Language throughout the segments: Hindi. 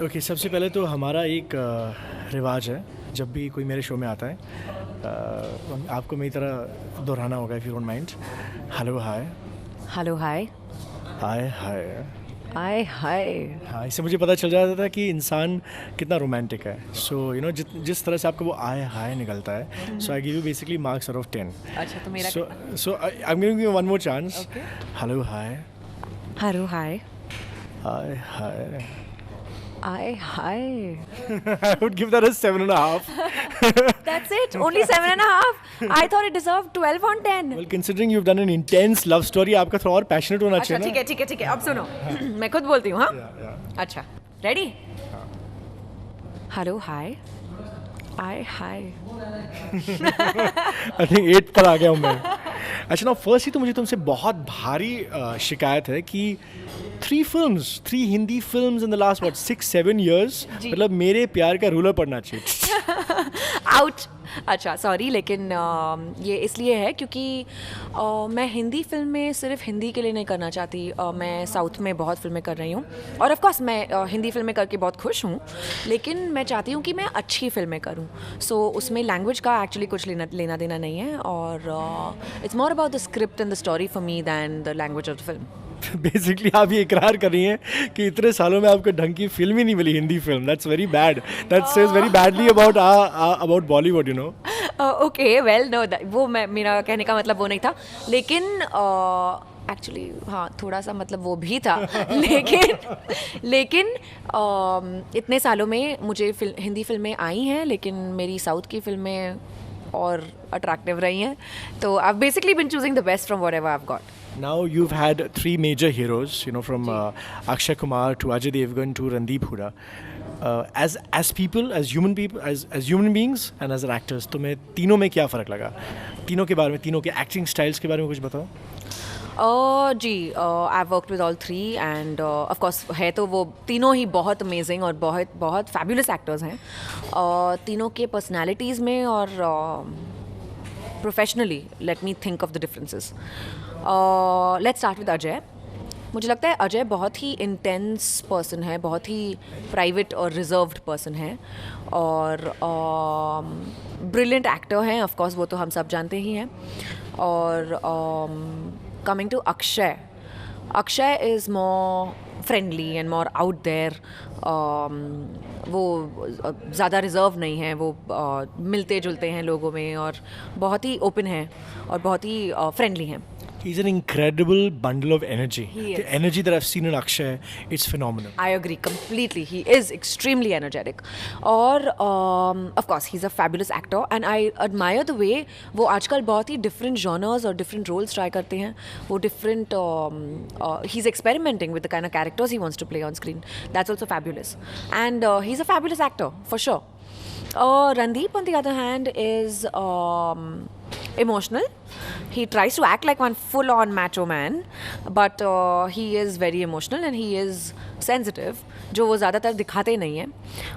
ओके, सबसे पहले तो हमारा एक रिवाज है, जब भी कोई मेरे शो में आता है आपको मेरी तरह दोहराना होगा, if you don't mind. Hello hi. Hello hi. Hi hi. Hi hi. हाँ, इससे मुझे पता चल जाता था कि इंसान कितना रोमांटिक है। सो यू नो, जिस तरह से आपको वो आय हाय निकलता है, so I give you basically marks out of 10। अच्छा, तो मेरा so I am giving you one more chance. Hello hi. Hello hi. Hi hi. Hi hi. I would give that a 7.5. That's it? Only 7.5? I thought it deserved 12 on 10. Well, considering you've done an intense love story, आपका थोड़ा और पैशनेट होना अच्छा, चाहिए ना। ठीक है, अब सुनो। मैं खुद बोलती हूँ, हाँ? अच्छा, ready? Hello hi. Hi hi. I think 8 पर आ गया हूँ मैं। अच्छा ना, फर्स्ट ही तो मुझे तुमसे बहुत भारी शिकायत है कि 3 Hindi films in the last 6-7 years, मतलब मेरे प्यार का रूलर पड़ना चाहिए। आउट। अच्छा सॉरी, लेकिन ये इसलिए है क्योंकि मैं हिंदी फिल्म में सिर्फ हिंदी के लिए नहीं करना चाहती। मैं साउथ में बहुत फिल्में कर रही हूँ और ऑफ कोर्स मैं हिंदी फिल्में करके बहुत खुश हूँ, लेकिन मैं चाहती हूँ कि मैं अच्छी फिल्में करूँ। सो उसमें लैंग्वेज का एक्चुअली कुछ लेना देना नहीं है, और it's more about the script and the story for me than the language of the film. Basically आप ये इकरार कर रही हैं कि इतने सालों में आपको ढंग की फिल्म ही नहीं मिली, Hindi film. That's very bad. That says very badly about Bollywood, you know. Okay well, no, वो मेरा कहने का मतलब वो नहीं था, लेकिन एक्चुअली हाँ, थोड़ा सा मतलब वो भी था। लेकिन इतने सालों में मुझे हिंदी फिल्में आई हैं, लेकिन मेरी साउथ की फिल्में और अट्रैक्टिव रही हैं। तो I have basically been choosing the best from whatever I have got. Now you've had 3 major heroes, you know, from Akshay Kumar to Ajay Devgan to Randeep Hooda. As people, as human people, as human beings and as actors, तुम्हें तीनों में क्या फ़र्क लगा? तीनों के बारे में, तीनों के एक्टिंग स्टाइल्स के बारे में कुछ बताओ। जी, I worked with all 3 and of course है तो वो तीनों ही बहुत अमेजिंग और बहुत फैबुलस एक्टर्स हैं। तीनों के पर्सनालिटीज़ में और professionally, let me think of the differences. Let's start with Ajay. मुझे लगता है अजय बहुत ही इंटेंस पर्सन है, बहुत ही प्राइवेट और रिजर्व्ड पर्सन है, और ब्रिलियंट एक्टर हैं, ऑफ कोर्स वो तो हम सब जानते ही हैं। और coming to Akshay is more friendly and more out there. वो ज़्यादा रिजर्व नहीं है, वो मिलते जुलते हैं लोगों में और बहुत ही ओपन हैं और बहुत ही फ्रेंडली हैं। He's an incredible bundle of energy. The energy that I've seen in Akshay, it's phenomenal. I agree completely. He is extremely energetic. और of course he's a fabulous actor and I admire the way वो आजकल बहुत ही different genres और different roles try करते हैं। वो different he's experimenting with the kind of characters he wants to play on screen. That's also fabulous. And he's a fabulous actor for sure. Randeep, on the other hand, is emotional. He tries to act like one full-on macho man, but he is very emotional and he is sensitive, जो वो ज़्यादातर दिखाते नहीं हैं।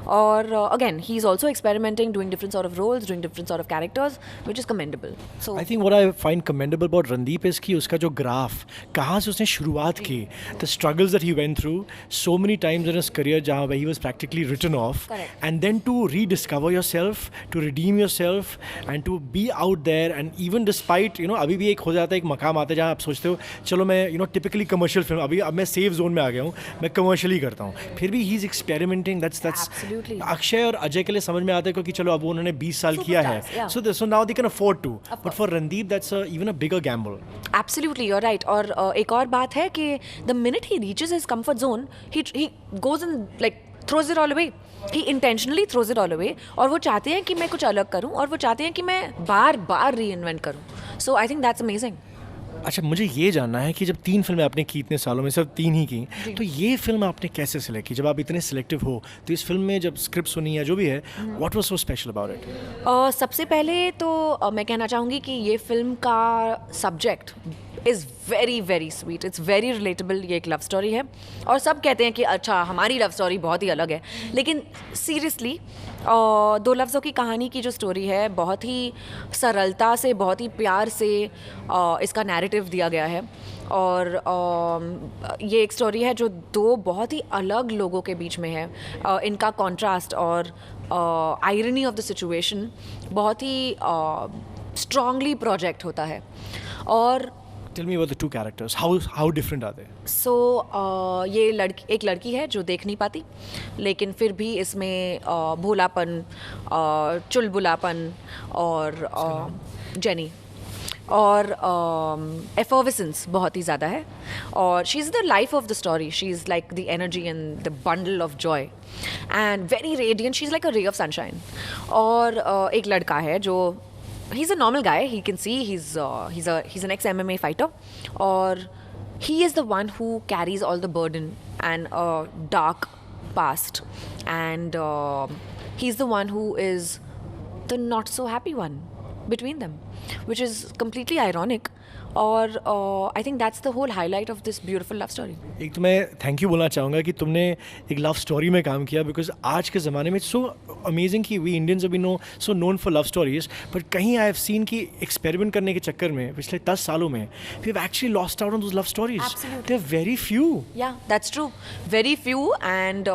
और again, he is also experimenting, doing different sort of roles, doing different sort of characters, which is commendable. So I think what I find commendable about Randeep is कि उसका जो ग्राफ, कहाँ से उसने शुरुआत की, the struggles that he went through so many times in his career जहाँ where he was practically written off. Correct. And then to rediscover yourself, to redeem yourself and to be out there, and even despite, you know, अभी भी एक हो जाता है, एक मकाम आता है जहाँ आप सोचते हो चलो मैं, you know, typically commercial film, अब मैं सेफ जोन में आ गया हूँ, मैं कमर्शियल ही करता हूँ, फिर भी he is experimenting. That's Akshay और अजय के लिए समझ में आता है क्योंकि चलो अब उन्होंने 20 साल किया है, so now they can afford to, but for Randeep that's even a bigger gamble. Absolutely, you are right. और एक और बात है कि the minute he reaches his comfort zone, he goes in like throws it all away. He intentionally throws it all away, और वो चाहते हैं कि मैं कुछ अलग करूं, और वो चाहते हैं कि मैं बार बार री इन्वेंट करूं। सो आई थिंक दैट्स अमेजिंग। अच्छा, मुझे ये जानना है कि जब 3 फिल्में आपने की इतने सालों में, सिर्फ 3 ही की, तो ये फिल्म आपने कैसे सिलेक्ट की? जब आप इतने सिलेक्टिव हो तो इस फिल्म में जब स्क्रिप्ट सुनी या जो भी है, what was so special about it? सबसे पहले तो मैं कहना चाहूँगी कि ये फिल्म का subject is very very sweet, it's very relatable. ये एक लव स्टोरी है और सब कहते हैं कि अच्छा हमारी लव स्टोरी बहुत ही अलग है, लेकिन सीरियसली दो लफ्ज़ों की कहानी की जो स्टोरी है बहुत ही सरलता से, बहुत ही प्यार से इसका नैरेटिव दिया गया है. और ये एक स्टोरी है जो दो बहुत ही अलग लोगों के बीच में है. इनका कॉन्ट्रास्ट और आयरनी ऑफ द सिचुएशन बहुत ही स्ट्रांगली प्रोजेक्ट होता है. और Tell me about the two characters. How different are they? सो ये एक लड़की है जो देख नहीं पाती, लेकिन फिर भी इसमें भोलापन, चुलबुलापन और जेनी और एफर्विसेंस बहुत ही ज़्यादा है. और she is the life of the story. She is like the energy and the bundle of Joy and very radiant. She is like a ray of sunshine. और एक लड़का है जो he's a normal guy. He can see he's an ex-MMA fighter, or he is the one who carries all the burden and a dark past, and he's the one who is the not so happy one between them, which is completely ironic. और I think that's the whole highlight of this beautiful love story. एक तो मैं थैंक यू बोलना चाहूँगा कि तुमने एक लव स्टोरी में काम किया, बिकॉज आज के ज़माने में सो अमेजिंग कि वी इंडियंस अभी so known for love stories, but कहीं आई हैव सीन कि एक्सपेरिमेंट करने के चक्कर में पिछले 10 सालों में we have actually lost out on those love stories. They are very few. Yeah that's true, very few. And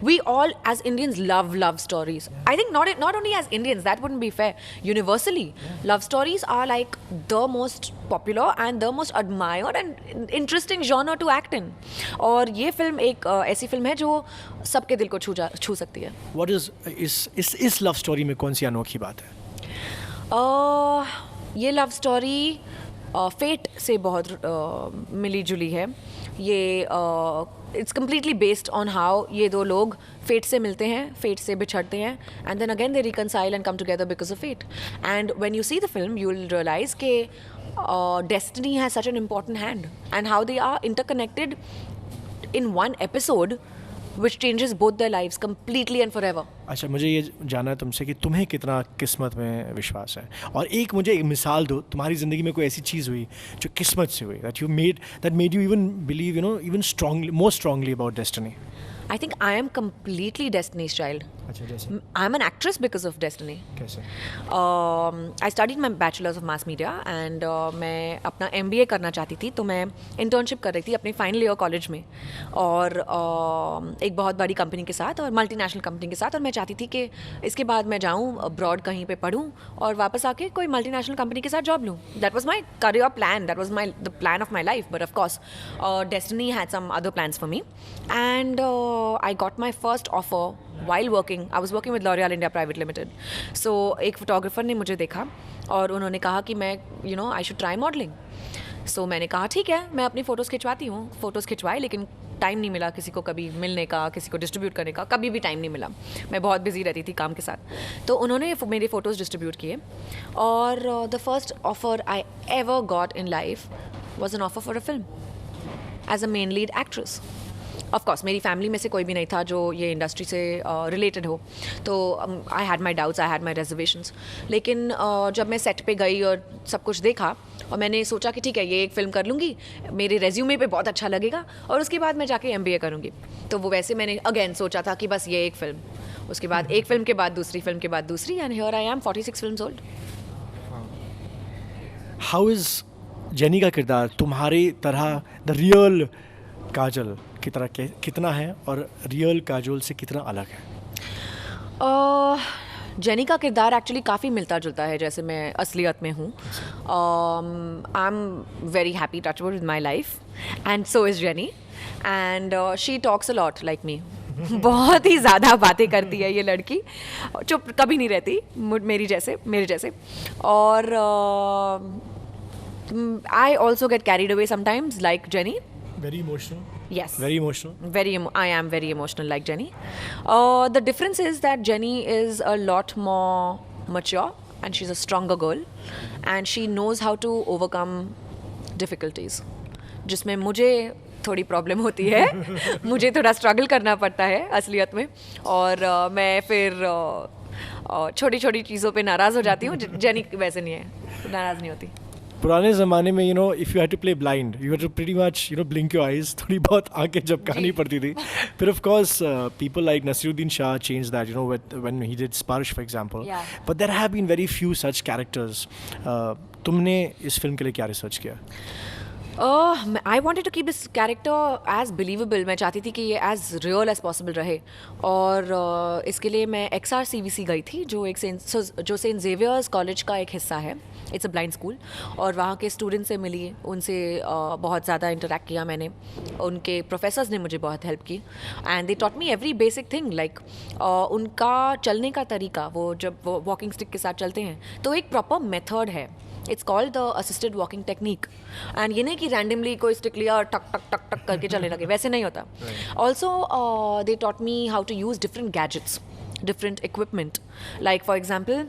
we all as Indians love stories. I think not only as Indians, that wouldn't be fair. Universally, love stories are like the most popular and the most admired and interesting genre to act in. और ये फिल्म एक ऐसी फिल्म है जो सबके दिल को छू सकती है. What is इस लव स्टोरी में कौन सी अनोखी बात है? ये लव स्टोरी फेट से बहुत मिली जुली है. ये it's completely based on how ये दो लोग फेट से मिलते हैं, फेट से बिछड़ते हैं, and then again they reconcile and come together because of fate. And when you see the film you will realise के destiny has such an important hand and how they are interconnected in one episode which changes both their lives completely and forever. अच्छा, मुझे ये जानना है तुमसे कि तुम्हें कितना किस्मत में विश्वास है, और एक मुझे एक मिसाल दो, तुम्हारी ज़िंदगी में कोई ऐसी चीज़ हुई जो किस्मत से हुई, that made you even believe, even more strongly about destiny. I think I am completely Destiny's child. अच्छा, जैसे? I'm an actress because of Destiny. कैसे? I studied my bachelor's of mass media and मैं अपना MBA करना चाहती थी, तो मैं internship कर रही थी अपने फाइनल ईयर कॉलेज में, और एक बहुत बड़ी कंपनी के साथ और मल्टीनेशनल कंपनी के साथ. और मैं चाहती थी कि इसके बाद मैं जाऊँ अब्रॉड कहीं पे पढूँ और वापस आके कोई मल्टीनेशनल कंपनी के साथ जॉब लूँ. That was my career plan. That was the plan of my life. But of course, Destiny had some other plans for me, and I got my first offer while working. I was working with L'Oreal India Private Limited. So एक फोटोग्राफर ने मुझे देखा और उन्होंने कहा कि मैं I should try modeling. So मैंने कहा ठीक है, मैं अपनी फ़ोटोज़ खिंचवाती हूँ. फ़ोटोज़ खिंचवाई, लेकिन टाइम नहीं मिला किसी को कभी मिलने का, किसी को डिस्ट्रीब्यूट करने का, कभी भी टाइम नहीं मिला. मैं बहुत बिजी रहती थी काम के साथ. तो उन्होंने मेरे फ़ोटोज़ डिस्ट्रीब्यूट किए, और the first offer I ever got in life was an offer for a film as a main lead actress. Of course मेरी फैमिली में से कोई भी नहीं था जो ये इंडस्ट्री से रिलेटेड हो, तो I had my doubts, I had my reservations. लेकिन जब मैं सेट पे गई और सब कुछ देखा, और मैंने सोचा कि ठीक है ये एक फ़िल्म कर लूँगी, मेरे रेज्यूमे पे बहुत अच्छा लगेगा, और उसके बाद मैं जाके MBA करूँगी. तो वो वैसे मैंने अगेन सोचा था कि बस ये एक फ़िल्म, उसके बाद एक फ़िल्म के बाद दूसरी, फ़िल्म के बाद दूसरी, and here I am 46 films old. How is jenny का किरदार तुम्हारी तरह द रियल काजल की तरह कितना है, और रियल काजोल से कितना अलग है? जेनी का किरदार एक्चुअली काफ़ी मिलता जुलता है जैसे मैं असलियत में हूँ. I am very happy touchwood with my life, and so is Jenny, and she talks a lot like me. बहुत ही ज़्यादा बातें करती है ये लड़की, चुप कभी नहीं रहती, मेरे जैसे. और I also get carried away sometimes like jenny. Very emotional. Yes. Very emotional. I am very emotional like Jenny. The difference is that Jenny is a lot more mature and she's a stronger girl and she knows how to overcome difficulties. जिसमें मुझे थोड़ी प्रॉब्लम होती है. मुझे थोड़ा स्ट्रगल करना पड़ता है असलियत में, और मैं फिर छोटी छोटी चीज़ों पे नाराज़ हो जाती हूँ. जेनी वैसे नहीं है, नाराज़ नहीं होती. पुराने ज़माने में if you had to play blind you had to pretty much blink your eyes, थोड़ी बहुत आंखें झपकानी पड़ती थी. फिर of course people like Naseeruddin Shah change that when he did Sparsh for example. But there have been very few such characters. तुमने इस फिल्म के लिए क्या रिसर्च किया? I wanted to keep this character as believable. मैं चाहती थी कि ये as real as possible रहे. और इसके लिए मैं XRCVC गई थी, जो सेंट जेवियर्स कॉलेज का एक हिस्सा है. It's a blind school. और वहाँ के स्टूडेंट्स से मिली, उनसे बहुत ज़्यादा इंटरेक्ट किया मैंने. उनके प्रोफेसर्स ने मुझे बहुत हेल्प की. And they taught me every basic thing. Like उनका चलने का तरीका, वो जब वो वॉकिंग स्टिक के साथ चलते हैं तो एक प्रॉपर मेथड है. It's called the assisted walking technique. And ये नहीं कि रैंडमली कोई स्टिक लिया और टक टक टक टक करके चलने लगे, वैसे नहीं होता. Also they taught me how to use different gadgets, different equipment. Like for example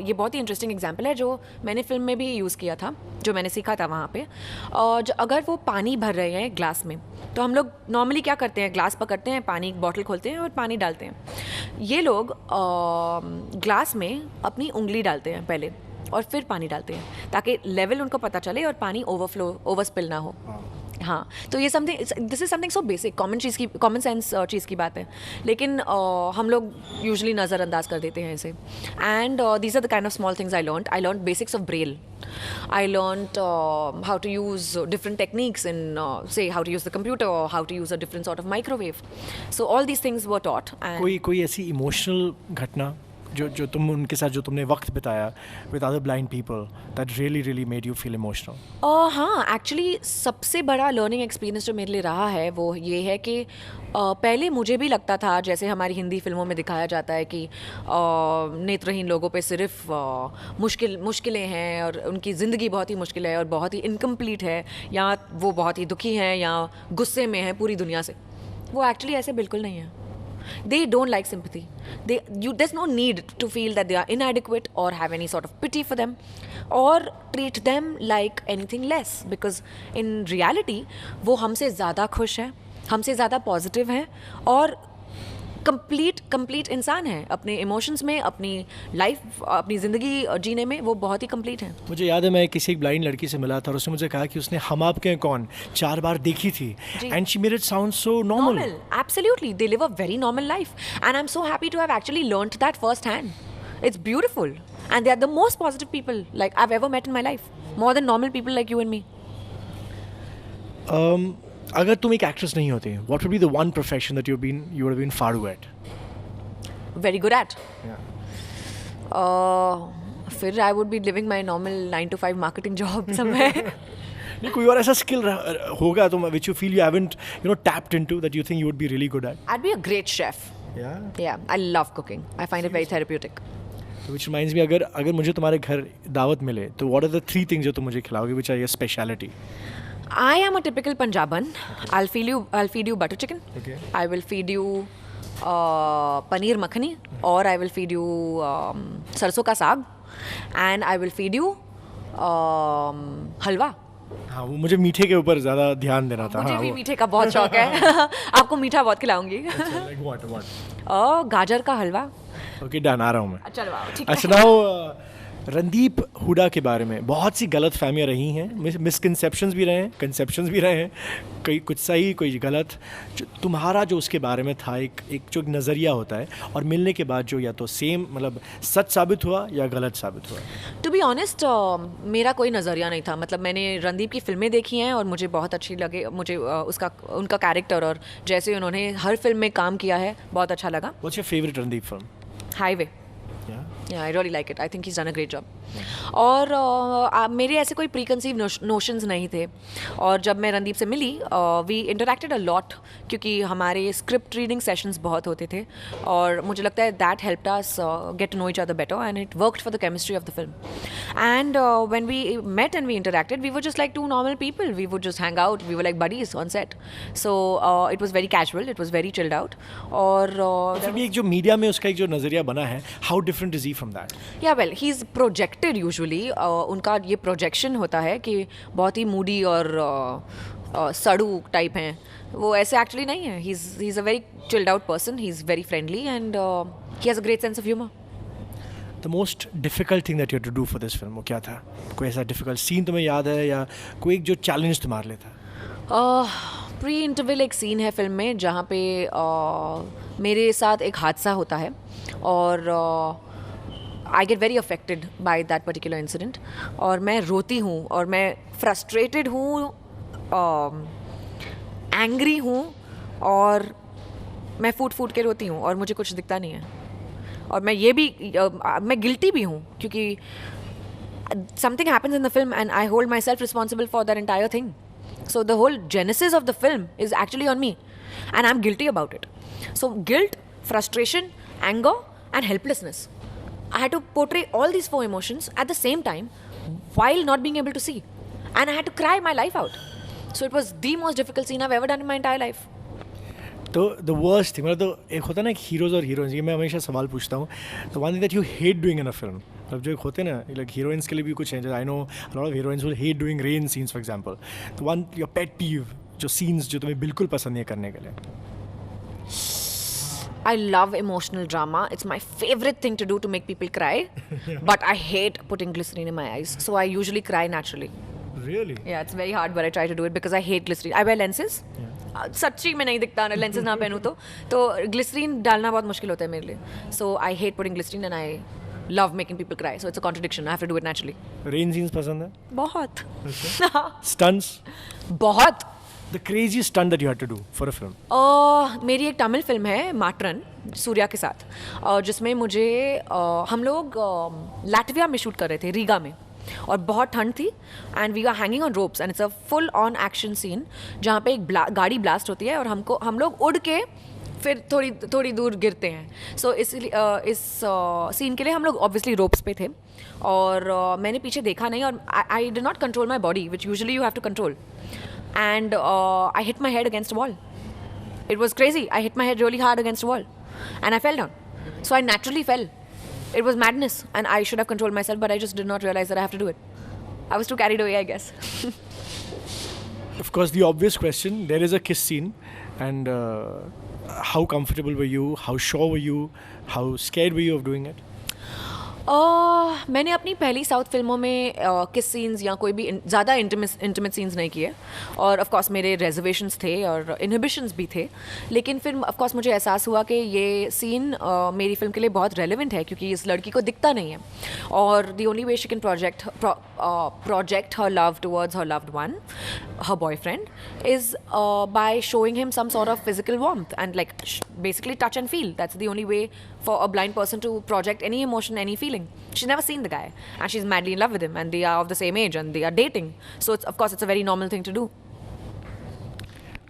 ये बहुत ही इंटरेस्टिंग एग्जाम्पल है जो मैंने फिल्म में भी यूज़ किया था, जो मैंने सीखा था वहाँ पे. अगर वो पानी भर रहे हैं ग्लास में, तो हम लोग नॉर्मली क्या करते हैं, ग्लास पकड़ते हैं, पानी बॉटल खोलते हैं और पानी डालते हैं. ये लोग ग्लास में अपनी उंगली डालते हैं पहले और फिर पानी डालते हैं, ताकि लेवल उनको पता चले और पानी ओवरस्पिल ना हो. हाँ, तो ये this is something so basic, common sense चीज़ की बात है, लेकिन हम लोग यूजुअली नज़रअंदाज कर देते हैं इसे. And these are the kind of small things I learned basics of Braille. I learned how to use different techniques in, say, how to use the computer or how to use a different sort of microwave. So all these things were taught. कोई ऐसी इमोशनल घटना जो तुम उनके साथ, जो तुमने वक्त बिताया with other blind people, that really made you feel emotional? हाँ, एक्चुअली सबसे बड़ा लर्निंग एक्सपीरियंस जो मेरे लिए रहा है वो ये है कि पहले मुझे भी लगता था, जैसे हमारी हिंदी फिल्मों में दिखाया जाता है कि नेत्रहीन लोगों पे सिर्फ मुश्किलें हैं और उनकी ज़िंदगी बहुत ही मुश्किल है और बहुत ही इनकम्प्लीट है, या वो बहुत ही दुखी हैं या गुस्से में हैं पूरी दुनिया से. वो एक्चुअली ऐसे बिल्कुल नहीं है. They don't like sympathy. There's no need to feel that they are inadequate or have any sort of pity for them or treat them like anything less, because in reality वो हमसे ज़्यादा खुश हैं, हमसे ज़्यादा पॉजिटिव हैं और कंप्लीट इंसान है अपने इमोशंस में, अपनी लाइफ, अपनी ज़िंदगी जीने में वो बहुत ही कंप्लीट है. मुझे याद है मैं किसी एक ब्लाइंड लड़की से मिला था और उसने मुझे कहा कि उसने हम आपके हैं कौन 4 बार देखी थी, and she made it sound so normal. Absolutely, they live a very normal life and I am so happy to have actually learned that first hand. It's beautiful and they are the most positive people like I have ever met in my life, more than normal people like you and me. अगर तुम एक एक्ट्रेस नहीं होती, what would be the one profession that you would have been far at? Very good at. फिर I would be living my normal 9 to 5 marketing job somewhere. नहीं, कोई और ऐसा स्किल होगा तुम which you feel you haven't tapped into that you think you would be really good at? I'd be a great chef. Yeah, I love cooking. I find it very therapeutic. Which reminds me, अगर मुझे तुम्हारे घर दावत मिले तो what are the 3 things जो तुम मुझे खिलाओगे which are your speciality? I am a typical Punjaban. I'll feed you butter chicken. Okay. I will feed you paneer makhani, or I will feed you sarson ka saag, and I will feed you halwa. हाँ, वो मुझे मीठे के ऊपर ज़्यादा ध्यान देना था. मुझे भी मीठे का बहुत शौक है. आपको मीठा बहुत खिलाऊंगी. Like what? गाजर का हलवा. Okay, डन, आ रहा हूँ मैं. चलो आओ, ठीक है. अच्छा, now रणदीप हुडा के बारे में बहुत सी गलत फहमियाँ रही हैं, मिसकंसेप्शंस भी रहे हैं, कंसेप्शंस भी रहे हैं, कई कुछ सही कोई गलत. तुम्हारा जो उसके बारे में था एक जो नज़रिया होता है और मिलने के बाद जो या तो सेम मतलब सच साबित हुआ या गलत साबित हुआ. टू बी ऑनेस्ट, मेरा कोई नज़रिया नहीं था. मतलब मैंने रणदीप की फिल्में देखी हैं और मुझे बहुत अच्छी लगे. मुझे उनका कैरेक्टर और जैसे उन्होंने हर फिल्म में काम किया है बहुत अच्छा लगा. What's your favourite Randeep film? Highway. Yeah, I really like it. I think he's done a great job. और मेरे ऐसे कोई प्रीकंसीव नोशंस नहीं थे. और जब मैं रणदीप से मिली, वी इंटरेक्टेड अ लॉट, क्योंकि हमारे स्क्रिप्ट रीडिंग सेशंस बहुत होते थे और मुझे लगता है that helped us get to know each other better and it worked for the chemistry of the film. And when we met and we interacted, we were just like 2 normal people. We would just hang out. We were like buddies on set. So it was very casual, it was very chilled out. और फिर भी एक जो मीडिया में उसका एक जो नज़रिया बना है, how different is he from that? Yeah well, he is projected usually. उनका ये प्रोजेक्शन होता है कि बहुत ही मूडी और सड़ू टाइप हैं. वो ऐसे एक्चुअली नहीं है. He is a very chilled out person. He is very friendly and he has a great sense of humour. The most difficult thing that you had to do for this film, वो क्या था? कोई ऐसा डिफिकल्ट सीन तुम्हें याद है या कोई एक जो चैलेंज तुम्हारे लिए था? प्री इंटरवल एक सीन है फिल्म में जहाँ पे मेरे साथ एक हादसा होता है और I get very affected by that particular incident और मैं रोती हूँ और मैं फ्रस्ट्रेटेड हूँ, एंग्री हूँ और मैं फूट के रोती हूँ और मुझे कुछ दिखता नहीं है और मैं ये भी मैं गिल्टी भी हूँ क्योंकि something happens in the film and I hold myself responsible for that entire thing. So the whole genesis of the film is actually on me and I'm guilty about it. So guilt, frustration, anger and helplessness. I had to portray all these 4 emotions at the same time while not being able to see. And I had to cry my life out. So it was the most difficult scene I've ever done in my entire life. तो द वर्स्ट थिंग, मतलब तो एक होता है ना हीरोज़ और हीरोइंस, ये मैं हमेशा सवाल पूछता हूँ, the one thing that you hate doing in a film, मतलब जो एक होते हैं ना लाइक हीरोइंस के लिए भी कुछ है, I know a lot of heroines will hate doing rain scenes for example, तो वन योर पेट पीव, जो सीन्स जो तुम्हें बिल्कुल पसंद नहीं है करने के लिए? I love emotional drama. It's my favorite thing to do to make people cry. But I hate putting glycerine in my eyes. So I usually cry naturally. Really? Yeah, it's very hard but I try to do it because I hate glycerine. I wear lenses. सच्ची में नहीं दिखता ना lenses ना पहनूँ तो glycerine डालना बहुत मुश्किल होता है मेरे लिए. So I hate putting glycerine and I love making people cry. So it's a contradiction. I have to do it naturally. Rain scenes पसंद है? बहुत. स्टंट्स? बहुत. The craziest stunt that you had to do for a film? मेरी एक तमिल फिल्म है माट्रन सूर्या के साथ, जिसमें मुझे हम लोग लैटविया में शूट कर रहे थे, रीगा में, और बहुत ठंड थी and we are hanging on ropes and it's a full on action scene जहाँ पे एक गाड़ी ब्लास्ट होती है और हम लोग उड़ के फिर थोड़ी दूर गिरते हैं. सो इसलिए इस सीन के लिए हम लोग ऑब्वियसली रोप्स पे थे और मैंने पीछे देखा नहीं और I did not control my body which usually you have to control. And I hit my head against a wall. It was crazy. I hit my head really hard against a wall. And I fell down. So I naturally fell. It was madness. And I should have controlled myself, but I just did not realize that I have to do it. I was too carried away, I guess. Of course, the obvious question, there is a kiss scene. And how comfortable were you? How sure were you? How scared were you of doing it? मैंने अपनी पहली साउथ फिल्मों में किस सीन्स या कोई भी ज़्यादा इंटीमेट सीन्स नहीं किए और ऑफ कोर्स मेरे रिजर्वेशंस थे और इनहिबिशंस भी थे, लेकिन फिर ऑफ कोर्स मुझे एहसास हुआ कि ये सीन मेरी फिल्म के लिए बहुत रेलेवेंट है क्योंकि इस लड़की को दिखता नहीं है और the only way she can project her love towards her loved one, her boyfriend, is by showing him some sort of physical warmth and like basically touch and feel. That's the only way for a blind person to project any emotion, any feeling. She's never seen the guy and she's madly in love with him and they are of the same age and they are dating. So it's, of course, it's a very normal thing to do.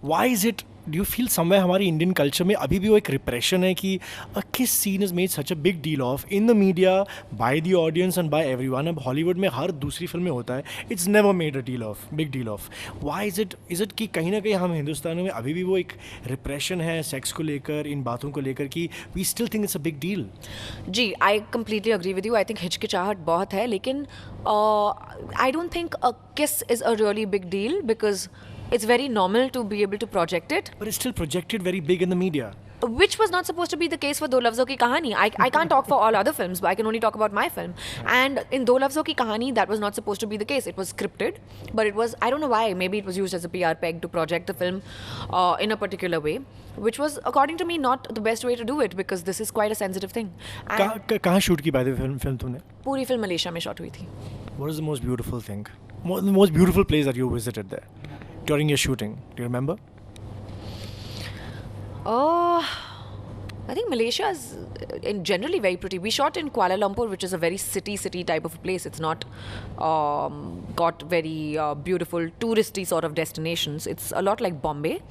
Why is it, do you feel somewhere हमारी इंडियन कल्चर में अभी भी वो एक रिप्रेशन है कि a kiss scene is made such a big deal of in the media, by the audience and by everyone? अब हॉलीवुड में हर दूसरी फिल्म में होता है, it's never made a big deal of. Why is it कि कहीं ना कहीं हम हिंदुस्तान में अभी भी वो एक रिप्रेशन है सेक्स को लेकर, इन बातों को लेकर कि we still think it's a big deal? Ji, I completely agree with you. I think हिचकिचाहट बहुत है, लेकिन I don't think a kiss is a really big deal because it's very normal to be able to project it. But it's still projected very big in the media. Which was not supposed to be the case for Do Lafzon Ki Kahani. I can't talk for all other films, but I can only talk about my film. And in Do Lafzon Ki Kahani, that was not supposed to be the case. It was scripted, but it was, I don't know why, maybe it was used as a PR peg to project the film in a particular way, which was, according to me, not the best way to do it because this is quite a sensitive thing. कहाँ शूट की बात है फिल्म तुमने? पूरी फिल्म मलेशिया में शॉट हुई थी. What is the most beautiful thing? The most beautiful place that you visited there during your shooting? Do you remember? I think Malaysia is generally very pretty. We shot in Kuala Lumpur, which is a very city type of a place. It's not got very beautiful touristy sort of destinations. It's a lot like Bombay.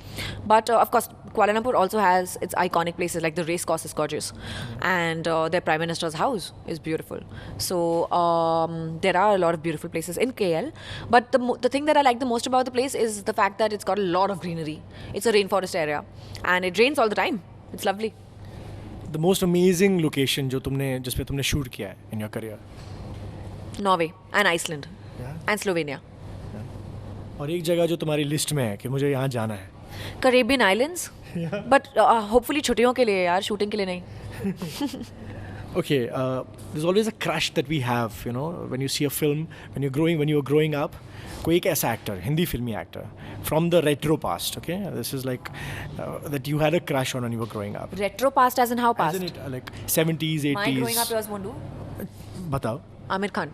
But of course, Kuala Lumpur also has its iconic places, like the race course is gorgeous. And their Prime Minister's house is beautiful. So there are a lot of beautiful places in KL. But the thing that I like the most about the place is the fact that it's got a lot of greenery. It's a rainforest area. And it rains all the time. It's lovely. The most amazing location जिस पे तुमने शूट किया है in your career? Norway and Iceland and Slovenia. और एक जगह जो तुम्हारी लिस्ट में है कि मुझे यहाँ जाना है? Caribbean Islands. But hopefully छुट्टियों के लिए यार, शूटिंग के लिए नहीं. Okay, there's always a crush that we have, you know, when you see a film, when you were growing up. कोई एक ऐसा एक्टर, हिंदी फिल्मी actor, from the retro past, okay? This is like that you had a crush on when you were growing up. Retro past as in how past? Isn't it like 70s, 80s? My growing up was Mundu. बताओ. Amir Khan.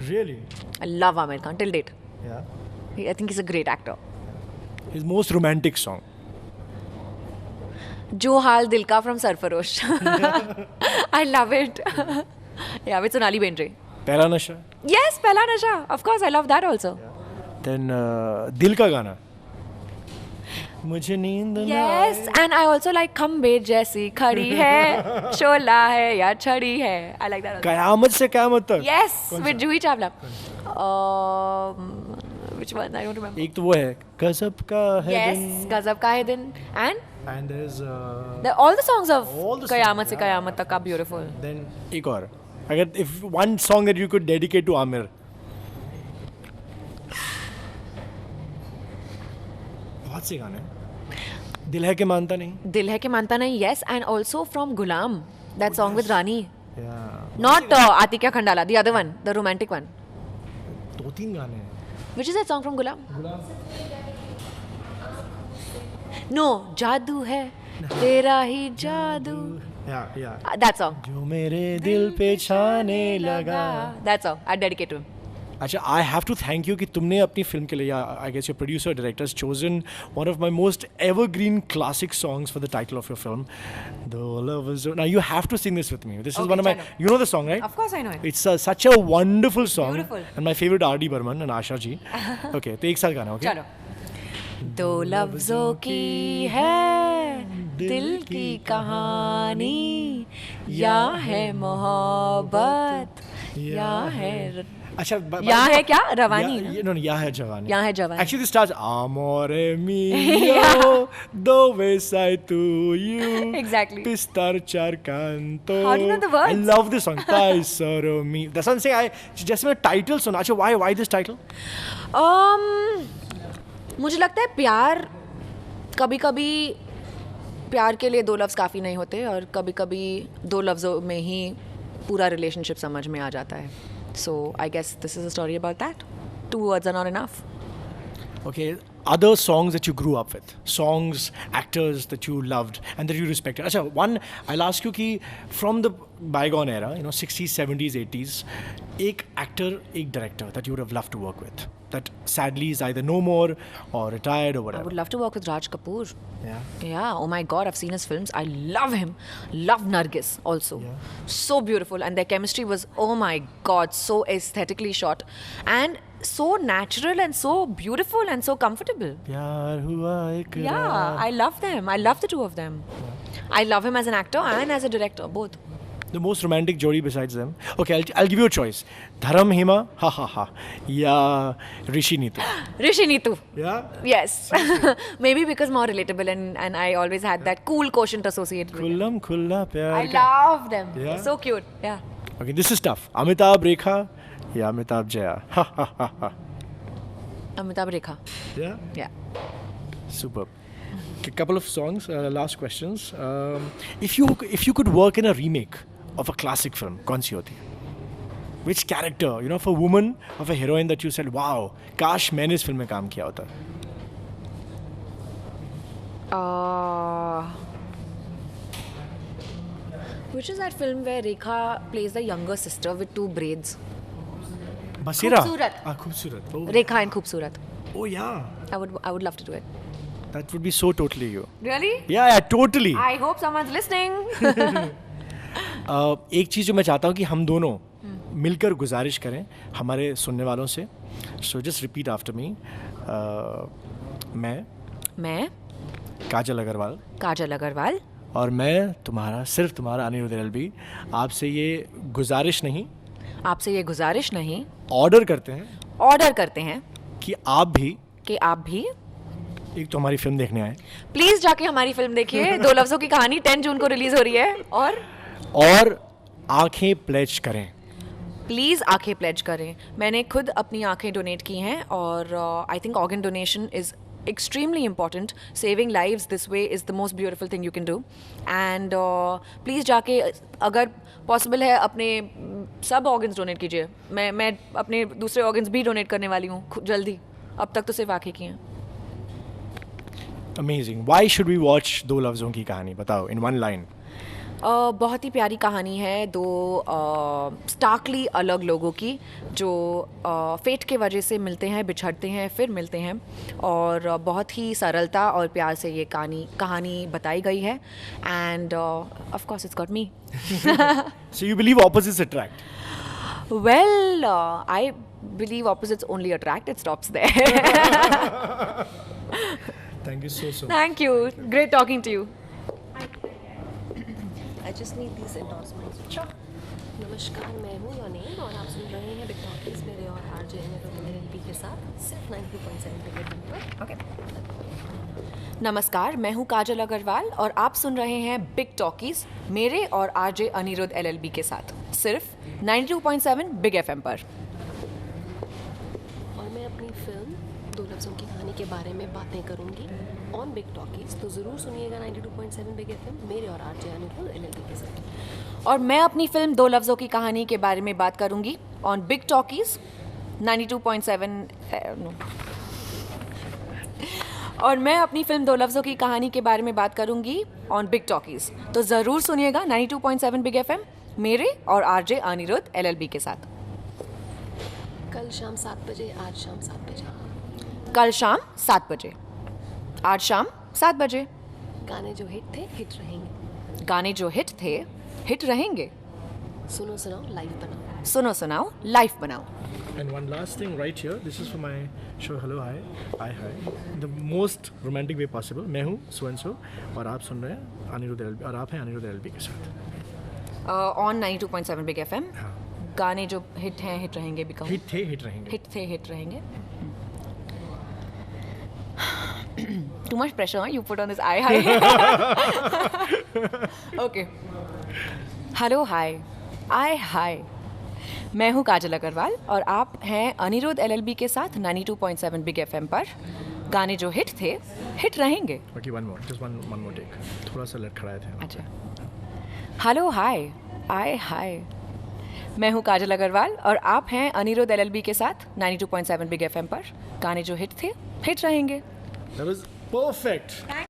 Really? I love Amir Khan till date. Yeah. I think he's a great actor. His most romantic song. Jo Hal Dil Ka from Sarfarosh. I love it. Yeah, with Sonali Bendre. पहला नशा. Yes, Pehla Nasha. Of course, I love that also. Then दिल का गाना. मुझे नींद न Yes, and I also like खम्बे जैसी खड़ी है, शोला है या छड़ी है. I like that also. कयामत से कयामत तक. Yes, with Juhi Chawla. Which one? I don't remember. एक तो वो है गजब का है Yes, दिन. गजब का है दिन. And there's all the songs of all the कयामत से songs, yeah. कयामत तक are beautiful. then एक और. अगर if one song that you could dedicate to Amir. बहुत से गाने. दिल है कि मानता नहीं. दिल है कि मानता नहीं. Yes, and also from Gulam, that song with Rani. Yeah. Not Atikya Khandala, the other one, the romantic one. दो तीन गाने हैं. Which is that song from Gulam? No, जादू है तेरा ही जादू. Yeah. That song. जो मेरे दिल पे छाने लगा. That song. I dedicate to him. अच्छा, I have to thank you कि तुमने अपनी फिल्म के लिए, I guess your producer director has chosen one of my most evergreen classic songs for the title of your film, The Love Is. Now you have to sing this with me. This is Okay, one of my. chalo. You know the song, right? Of course I know it. It's such a wonderful song. Beautiful. And my favorite R.D. Burman and Asha ji. Okay, तो एक साथ गाना, okay? चलो. दो लफ्जों की है दिल की कहानी, या है मोहब्बत या है अच्छा, या है क्या रवानी ना? No, या है जवानी. या है जवानी. Actually, this starts Amore mio, dove sei tu, you. Exactly. Pistar canto. How do you know the words? I love this song. Taisoro mi. That's what I'm saying. Just my title song. Acha, why this title? मुझे लगता है प्यार कभी कभी प्यार के लिए दो लफ्ज़ काफ़ी नहीं होते, और कभी कभी दो लफ्ज़ों में ही पूरा रिलेशनशिप समझ में आ जाता है. So I guess this is a story about that. 2 words are not enough. Okay, other songs that you grew up with, songs, actors that you loved and that you respected. Acha, one, I'll ask you ki from the bygone era, you know, 60s, 70s, 80s, एक actor, एक director that you would have loved to work with, that sadly is either no more or retired or I whatever. would love to work with Raj Kapoor. Yeah. Yeah, oh my god, I've seen his films. I love him. Love Nargis also. Yeah. So beautiful, and their chemistry was, oh my god, so aesthetically shot and so natural and so beautiful and so comfortable. प्यार हुआ इकरार. Yeah, I love them. I love the two of them. I love him as an actor and as a director, both. The most romantic jodi besides them. Okay, I'll give you a choice. Dharam Hema, ha ha ha, ya Rishi Neetu. Rishi Neetu. Yeah. Yes. Maybe because more relatable, and I always had that cool quotient associated with them. Kullam khulla pyar. I love them. Yeah? So cute. Yeah. Okay, this is tough. Amitabh Rekha, ya Amitabh Jaya. Ha ha ha ha. Amitabh Rekha. Yeah. Yeah. Superb. A couple of songs. Last questions. If you could work in a remake of a classic film, कौन सी होती? Which character, you know, of a woman, of a heroine that you said, wow, काश मैंने इस फिल्म में काम किया होता. Which is that film where Rekha plays the younger sister with 2 braids? Basira. खूबसूरत. खूबसूरत. Oh. Rekha and Khoobsurat. Oh yeah. I would love to do it. That would be so totally you. Really? Yeah, totally. I hope someone's listening. एक चीज़ जो मैं चाहता हूँ कि हम दोनों मिलकर गुजारिश करें हमारे सुनने वालों से. So just repeat after me. मैं काजल अग्रवाल, काजल अग्रवाल, और मैं तुम्हारा, सिर्फ तुम्हारा अनिरुद्ध LLB, आपसे ये गुजारिश नहीं, आपसे ये गुजारिश नहीं, ऑर्डर करते हैं कि आप भी एक तो हमारी फिल्म देखने आए, प्लीज जाके हमारी फिल्म देखिए. 2 लफ्जों की कहानी 10 जून को रिलीज हो रही है. और आंखें प्लेज करें. प्लीज़ आंखें प्लेज करें. मैंने खुद अपनी आंखें डोनेट की हैं, और I think organ donation is extremely important. Saving lives this way is the most beautiful thing you can do. And please जाके अगर possible है अपने सब organs donate कीजिए. मैं अपने दूसरे organs भी donate करने वाली हूँ जल्दी. अब तक तो सिर्फ आँखें की हैं. Amazing. Why should we watch दो लफ्ज़ों की कहानी? बताओ in one line. बहुत ही प्यारी कहानी है दो स्टार्कली अलग लोगों की जो फेट के वजह से मिलते हैं, बिछड़ते हैं, फिर मिलते हैं, और बहुत ही सरलता और प्यार से ये कहानी बताई गई है. And of course it's got me. So you believe opposites attract? Well, I believe opposites only attract. It stops there. Thank you so much. Thank you. Great talking to you. I just need these endorsements. Sure. नमस्कार, मैं हूँ योनेन और आप सुन रहे हैं बिग टॉकीज मेरे और आरजे LLB के साथ सिर्फ 92.7 बिग एफएम पर. ओके. नमस्कार, मैं हूँ काजल अग्रवाल और आप सुन रहे हैं बिग टॉकीज मेरे और आरजे अनिरुद्ध LLB के साथ सिर्फ 92.7 बिग एफएम पर. और मैं अपनी फिल्म दो लफ्ज़ों की कहानी के बारे में बातें करूँगी ऑन बिग टॉकीज, तो ज़रूर सुनिएगा 92.7 बिग एफएम मेरे और आरजे अनिरुद्ध LLB के साथ. और मैं अपनी फिल्म दो लफ्ज़ों की कहानी के बारे में बात करूंगी ऑन बिग टॉकीज 92.7. और मैं अपनी फिल्म दो लफ्ज़ों की कहानी के बारे में बात करूंगी ऑन बिग टॉकीज, तो ज़रूर सुनिएगा 92.7 बिग एफएम मेरे और आरजे अनिरुद्ध LLB के साथ. कल शाम 7 बजे, आज शाम 7 बजे. कल शाम 7 बजे, आज शाम 7 बजे. गाने जो हिट थे हिट रहेंगे. गाने जो हिट थे हिट रहेंगे. सुनो सुनाओ लाइफ बनाओ. सुनो सुनाओ लाइफ बनाओ. And one last thing right here, this is for my show Hello Hi, Hi, the most romantic way possible. मैं हूँ so and so और आप सुन रहे हैं अनिरुद्ध LLB और आप हैं अनिरुद्ध LLB के साथ. On 92.7 big FM. हाँ. गाने जो हिट हैं हिट रहेंगे भी कहूँ. हिट थे हिट रहेंगे. हिट थे हिट रहेंगे. Too much pressure, huh? You put on this I hi. Okay. Hello hi. I hi. मैं हूँ काजल अग्रवाल और आप हैं अनिरुद्ध LLB के साथ 92.7 बिग एफएम पर. गाने जो हिट थे हिट रहेंगे. Okay, one more, just one more take. थोड़ा सा लड़खड़ाए थे. अच्छा. हेलो हाय आई हाय. मैं हूँ काजल अग्रवाल और आप हैं अनिरुद्ध LLB के साथ 92.7 बिग एफएम पर. गाने जो हिट थे हिट रहेंगे. That was perfect. Thank